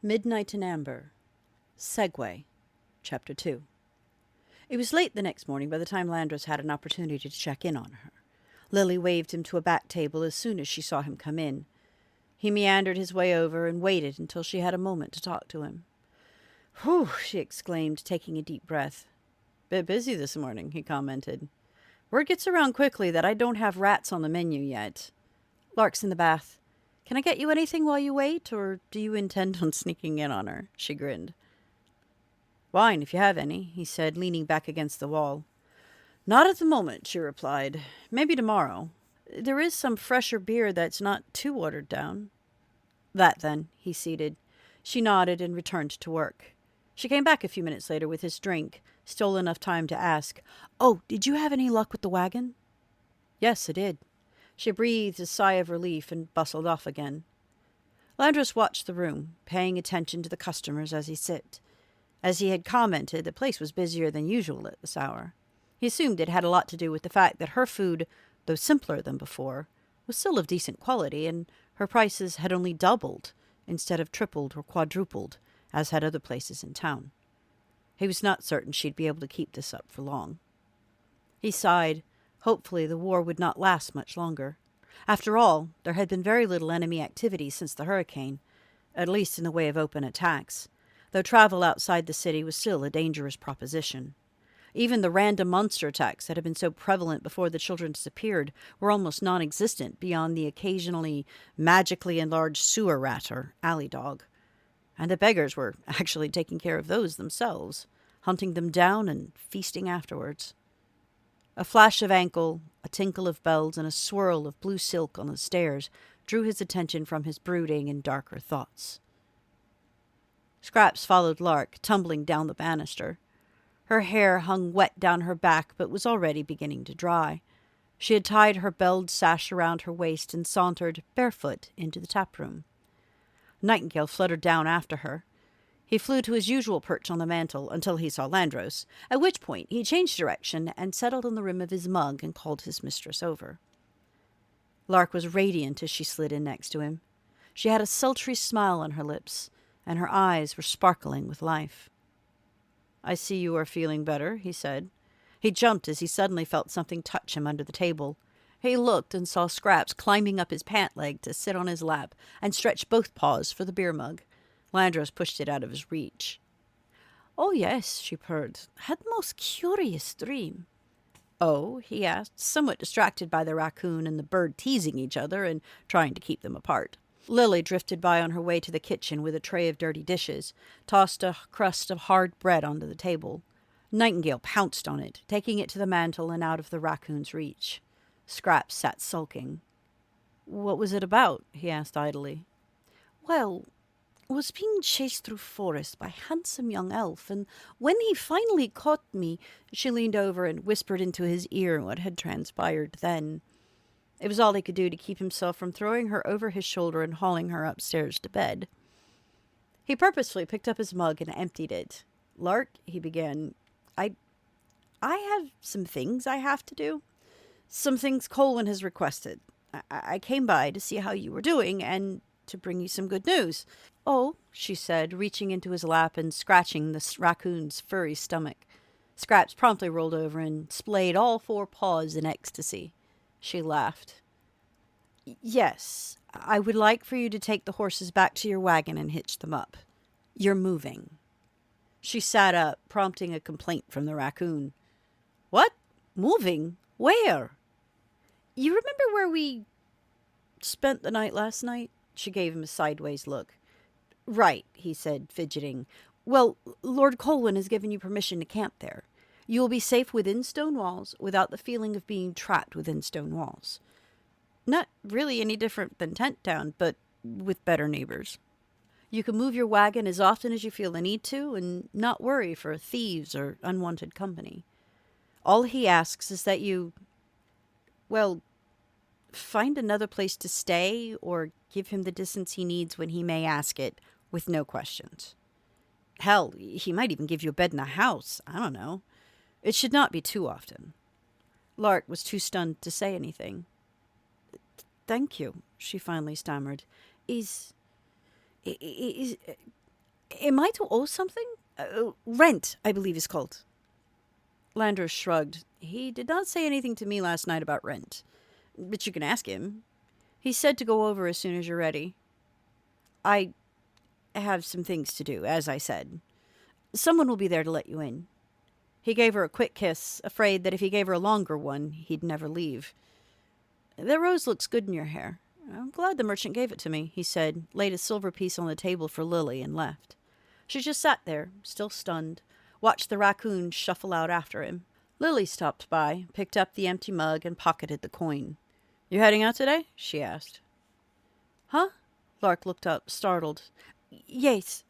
Midnight in Amber. Segue Chapter 2. It was late the next morning by the time Landros had an opportunity to check in on her. Lily waved him to a back table as soon as she saw him come in. He meandered his way over and waited until she had a moment to talk to him. "Whew," she exclaimed, taking a deep breath. "Bit busy this morning," he commented. "Word gets around quickly that I don't have rats on the menu yet. Lark's in the bath. Can I get you anything while you wait, or do you intend on sneaking in on her?" She grinned. "Wine, if you have any," he said, leaning back against the wall. "Not at the moment," she replied. "Maybe tomorrow. There is some fresher beer that's not too watered down." "That, then," he ceded. She nodded and returned to work. She came back a few minutes later with his drink, stole enough time to ask, "Oh, did you have any luck with the wagon?" "Yes, I did." She breathed a sigh of relief and bustled off again. Landros watched the room, paying attention to the customers as he sat. As he had commented, the place was busier than usual at this hour. He assumed it had a lot to do with the fact that her food, though simpler than before, was still of decent quality, and her prices had only doubled instead of tripled or quadrupled, as had other places in town. He was not certain she'd be able to keep this up for long. He sighed. Hopefully the war would not last much longer. After all, there had been very little enemy activity since the hurricane, at least in the way of open attacks, though travel outside the city was still a dangerous proposition. Even the random monster attacks that had been so prevalent before the children disappeared were almost non-existent beyond the occasionally magically enlarged sewer rat or alley dog. And the beggars were actually taking care of those themselves, hunting them down and feasting afterwards. A flash of ankle, a tinkle of bells, and a swirl of blue silk on the stairs drew his attention from his brooding and darker thoughts. Scraps followed Lark, tumbling down the banister. Her hair hung wet down her back, but was already beginning to dry. She had tied her belled sash around her waist and sauntered, barefoot, into the taproom. Nightingale fluttered down after her. He flew to his usual perch on the mantel until he saw Landros, at which point he changed direction and settled on the rim of his mug and called his mistress over. Lark was radiant as she slid in next to him. She had a sultry smile on her lips, and her eyes were sparkling with life. "I see you are feeling better," he said. He jumped as he suddenly felt something touch him under the table. He looked and saw Scraps climbing up his pant leg to sit on his lap and stretch both paws for the beer mug. Landros pushed it out of his reach. "Oh, yes," she purred. "Had most curious dream." "Oh?" he asked, somewhat distracted by the raccoon and the bird teasing each other and trying to keep them apart. Lily drifted by on her way to the kitchen with a tray of dirty dishes, tossed a crust of hard bread onto the table. Nightingale pounced on it, taking it to the mantel and out of the raccoon's reach. Scraps sat sulking. "What was it about?" he asked idly. "Well, was being chased through forest by a handsome young elf, and when he finally caught me," she leaned over and whispered into his ear what had transpired then. It was all he could do to keep himself from throwing her over his shoulder and hauling her upstairs to bed. He purposefully picked up his mug and emptied it. "Lark," he began, I have some things I have to do. Some things Colwyn has requested. I came by to see how you were doing and to bring you some good news." "Oh," she said, reaching into his lap and scratching the raccoon's furry stomach. Scraps promptly rolled over and splayed all four paws in ecstasy. She laughed. "Yes, I would like for you to take the horses back to your wagon and hitch them up. You're moving." She sat up, prompting a complaint from the raccoon. "What? Moving? Where?" "You remember where we spent the night last night?" She gave him a sideways look. "Right," he said, fidgeting. "Well, Lord Colwyn has given you permission to camp there. You will be safe within stone walls without the feeling of being trapped within stone walls. Not really any different than Tent Town, but with better neighbors. You can move your wagon as often as you feel the need to and not worry for thieves or unwanted company. All he asks is that you, well, find another place to stay or give him the distance he needs when he may ask it, with no questions. Hell, he might even give you a bed in the house. I don't know. It should not be too often." Lark was too stunned to say anything. "Thank you," she finally stammered. Is Am I to owe something? Rent, I believe is called. Landros shrugged. He did not say anything to me last night about rent. But you can ask him. He said to go over as soon as you're ready. I have some things to do, as I said. Someone will be there to let you in. He gave her a quick kiss, afraid that if he gave her a longer one, he'd never leave. That rose looks good in your hair. I'm glad the merchant gave it to me, he said, laid a silver piece on the table for Lily, and left. She just sat there, still stunned, watched the raccoon shuffle out after him. Lily stopped by, picked up the empty mug, and pocketed the coin. You heading out today? She asked. Huh? Lark looked up, startled. Yes,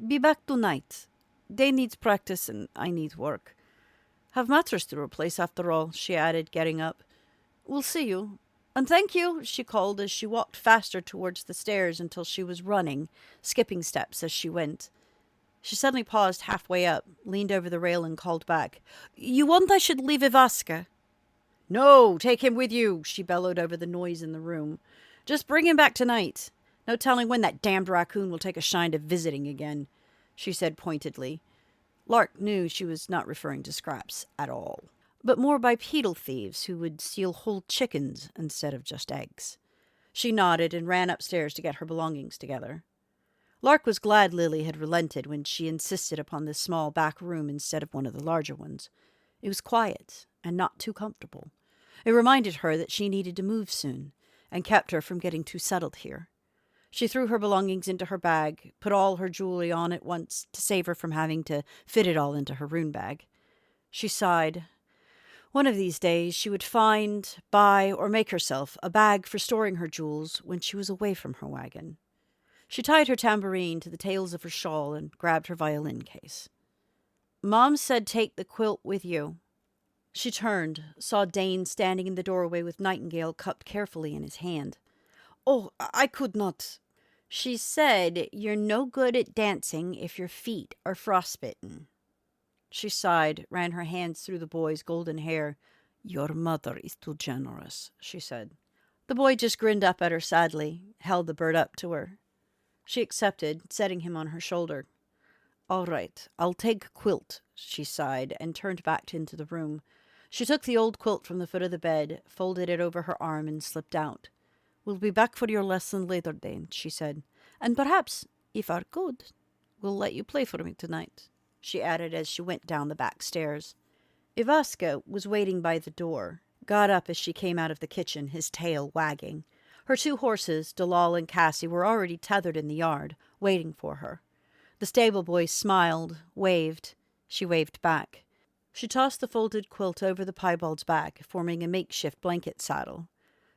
be back tonight. They needs practice and I need work. Have matters to replace after all, she added, getting up. We'll see you. And thank you, she called as she walked faster towards the stairs until she was running, skipping steps as she went. She suddenly paused halfway up, leaned over the rail and called back. You want I should leave Ivaska? No, take him with you, she bellowed over the noise in the room. Just bring him back tonight. No telling when that damned raccoon will take a shine to visiting again, she said pointedly. Lark knew she was not referring to Scraps at all, but more bipedal thieves who would steal whole chickens instead of just eggs. She nodded and ran upstairs to get her belongings together. Lark was glad Lily had relented when she insisted upon this small back room instead of one of the larger ones. It was quiet and not too comfortable. It reminded her that she needed to move soon, and kept her from getting too settled here. She threw her belongings into her bag, put all her jewelry on at once to save her from having to fit it all into her rune bag. She sighed. One of these days she would find, buy, or make herself a bag for storing her jewels when she was away from her wagon. She tied her tambourine to the tails of her shawl and grabbed her violin case. Mom said take the quilt with you. She turned, saw Dane standing in the doorway with Nightingale cupped carefully in his hand. Oh, I could not. She said you're no good at dancing if your feet are frostbitten. She sighed, ran her hands through the boy's golden hair. Your mother is too generous, she said. The boy just grinned up at her sadly, held the bird up to her. She accepted, setting him on her shoulder. All right, I'll take quilt, she sighed, and turned back into the room. She took the old quilt from the foot of the bed, folded it over her arm, and slipped out. We'll be back for your lesson later, Dane, she said. And perhaps, if are good, we'll let you play for me tonight, she added as she went down the back stairs. Ivaska was waiting by the door, got up as she came out of the kitchen, his tail wagging. Her 2 horses, Dalal and Cassie, were already tethered in the yard, waiting for her. The stable boy smiled, waved. She waved back. She tossed the folded quilt over the piebald's back, forming a makeshift blanket saddle.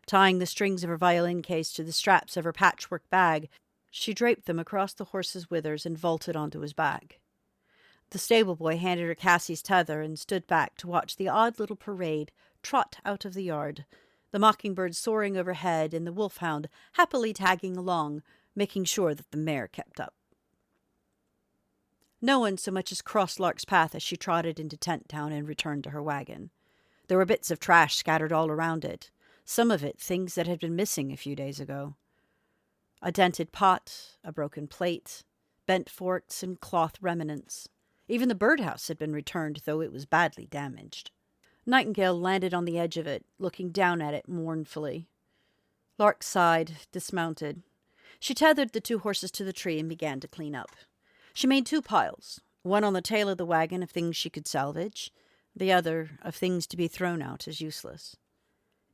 Tying the strings of her violin case to the straps of her patchwork bag, she draped them across the horse's withers and vaulted onto his back. The stable boy handed her Cassie's tether and stood back to watch the odd little parade trot out of the yard, the mockingbird soaring overhead and the wolfhound happily tagging along, making sure that the mare kept up. No one so much as crossed Lark's path as she trotted into Tent Town and returned to her wagon. There were bits of trash scattered all around it, some of it things that had been missing a few days ago. A dented pot, a broken plate, bent forks, and cloth remnants. Even the birdhouse had been returned, though it was badly damaged. Nightingale landed on the edge of it, looking down at it mournfully. Lark sighed, dismounted. She tethered the 2 horses to the tree and began to clean up. She made 2 piles, one on the tail of the wagon of things she could salvage, the other of things to be thrown out as useless.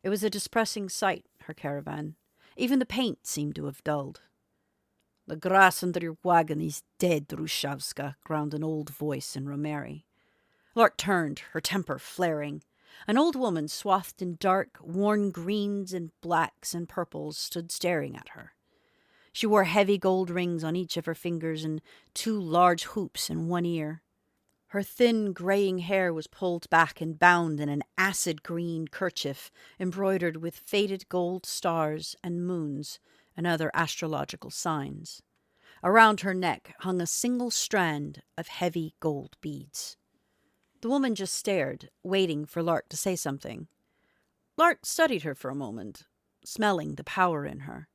It was a distressing sight, her caravan. Even the paint seemed to have dulled. The grass under your wagon is dead, Rushavska, ground an old voice in Romeri. Lark turned, her temper flaring. An old woman swathed in dark, worn greens and blacks and purples stood staring at her. She wore heavy gold rings on each of her fingers and 2 large hoops in one ear. Her thin, graying hair was pulled back and bound in an acid-green kerchief embroidered with faded gold stars and moons and other astrological signs. Around her neck hung a single strand of heavy gold beads. The woman just stared, waiting for Lark to say something. Lark studied her for a moment, smelling the power in her.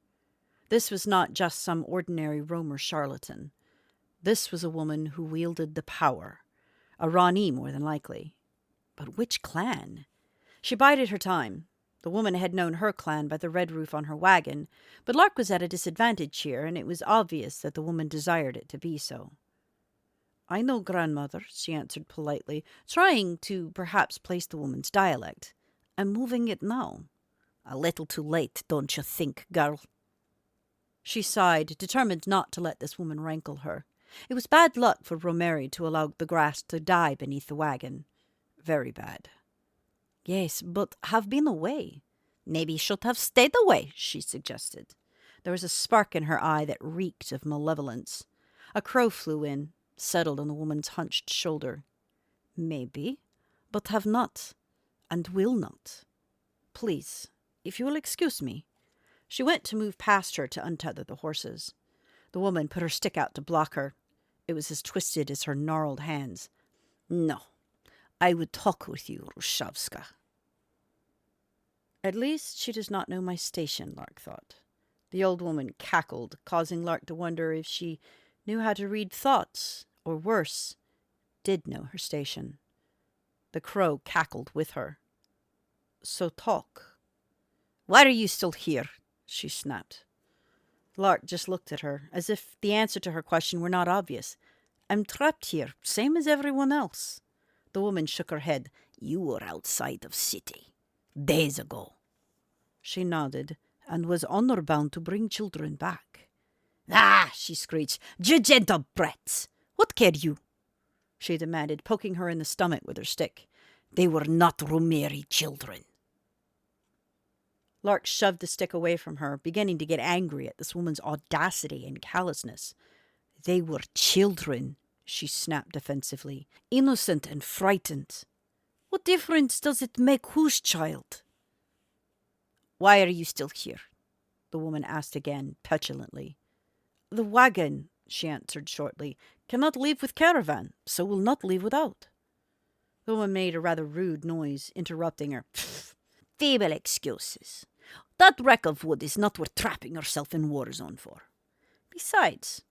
This was not just some ordinary Romer charlatan. This was a woman who wielded the power. A Ranee, more than likely. But which clan? She bided her time. The woman had known her clan by the red roof on her wagon, but Lark was at a disadvantage here, and it was obvious that the woman desired it to be so. I know, grandmother, she answered politely, trying to perhaps place the woman's dialect. I'm moving it now. A little too late, don't you think, girl? She sighed, determined not to let this woman rankle her. It was bad luck for Romeri to allow the grass to die beneath the wagon. Very bad. Yes, but have been away. Maybe should have stayed away, she suggested. There was a spark in her eye that reeked of malevolence. A crow flew in, settled on the woman's hunched shoulder. Maybe, but have not, and will not. Please, if you will excuse me. She went to move past her to untether the horses. The woman put her stick out to block her. It was as twisted as her gnarled hands. No, I would talk with you, Rushavska. At least she does not know my station, Lark thought. The old woman cackled, causing Lark to wonder if she knew how to read thoughts, or worse, did know her station. The crow cackled with her. So talk. Why are you still here? She snapped. Lark just looked at her, as if the answer to her question were not obvious. I'm trapped here, same as everyone else. The woman shook her head. You were outside of city. Days ago. She nodded, and was honor-bound to bring children back. Ah, she screeched. Judgmental brats! What care you? She demanded, poking her in the stomach with her stick. They were not Romeri children. Lark shoved the stick away from her, beginning to get angry at this woman's audacity and callousness. They were children, she snapped defensively. Innocent and frightened. What difference does it make whose child? Why are you still here? The woman asked again, petulantly. The wagon, she answered shortly, cannot leave with caravan, so will not leave without. The woman made a rather rude noise, interrupting her. Feeble excuses. That wreck of wood is not worth trapping yourself in war zone for. Besides,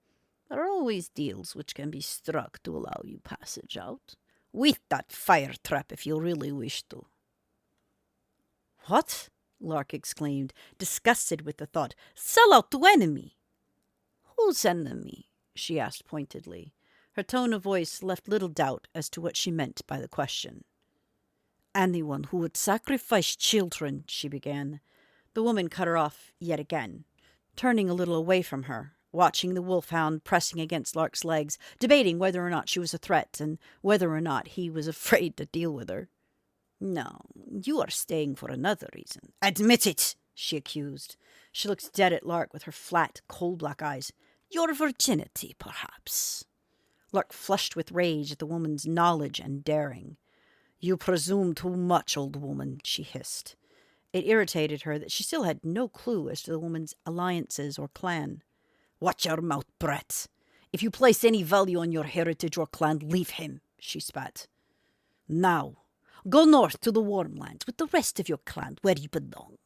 there are always deals which can be struck to allow you passage out. With that fire trap if you really wish to. What? Lark exclaimed, disgusted with the thought. Sell out to enemy. Whose enemy? She asked pointedly. Her tone of voice left little doubt as to what she meant by the question. Anyone who would sacrifice children, she began. The woman cut her off yet again, turning a little away from her, watching the wolfhound pressing against Lark's legs, debating whether or not she was a threat and whether or not he was afraid to deal with her. No, you are staying for another reason. Admit it, she accused. She looked dead at Lark with her flat, coal-black eyes. Your virginity, perhaps. Lark flushed with rage at the woman's knowledge and daring. You presume too much, old woman, she hissed. It irritated her that she still had no clue as to the woman's alliances or clan. Watch your mouth, brat. If you place any value on your heritage or clan, leave him, she spat. Now, go north to the warm lands with the rest of your clan where you belong.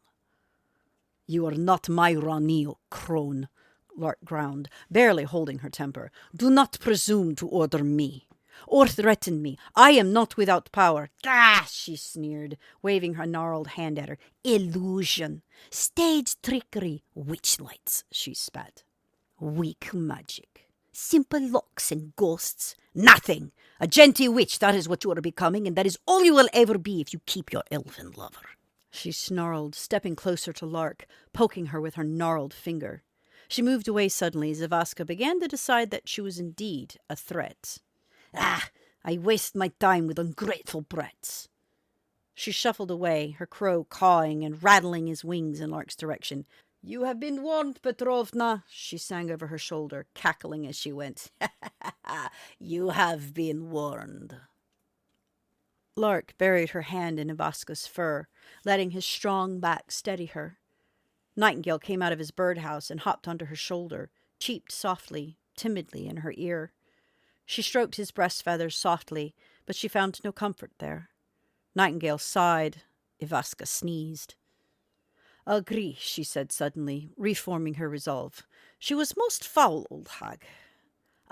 You are not my Ranee, crone, Lark ground, barely holding her temper. Do not presume to order me, or threaten me. I am not without power. Ah, she sneered, waving her gnarled hand at her. Illusion, stage trickery, witch lights, she spat. Weak magic, simple locks and ghosts, nothing. A gentle witch, that is what you are becoming, and that is all you will ever be if you keep your elfin lover. She snarled, stepping closer to Lark, poking her with her gnarled finger. She moved away suddenly as Ivaska began to decide that she was indeed a threat. Ah, I waste my time with ungrateful brats. She shuffled away, her crow cawing and rattling his wings in Lark's direction. You have been warned, Petrovna, she sang over her shoulder, cackling as she went. You have been warned. Lark buried her hand in Ivaska's fur, letting his strong back steady her. Nightingale came out of his birdhouse and hopped onto her shoulder, cheeped softly, timidly in her ear. She stroked his breast feathers softly, but she found no comfort there. Nightingale sighed. Ivaska sneezed. Agree, she said suddenly, reforming her resolve. She was most foul, old hag.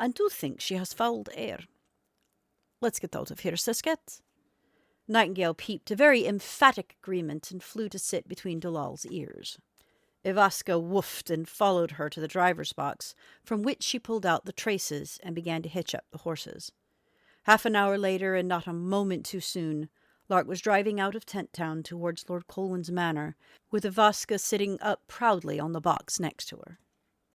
and do think she has fouled air. Let's get out of here, Sisket." Nightingale peeped a very emphatic agreement and flew to sit between Dulal's ears. Ivaska woofed and followed her to the driver's box, from which she pulled out the traces and began to hitch up the horses. Half an hour later, and not a moment too soon, Lark was driving out of Tent Town towards Lord Colwyn's manor, with Ivaska sitting up proudly on the box next to her.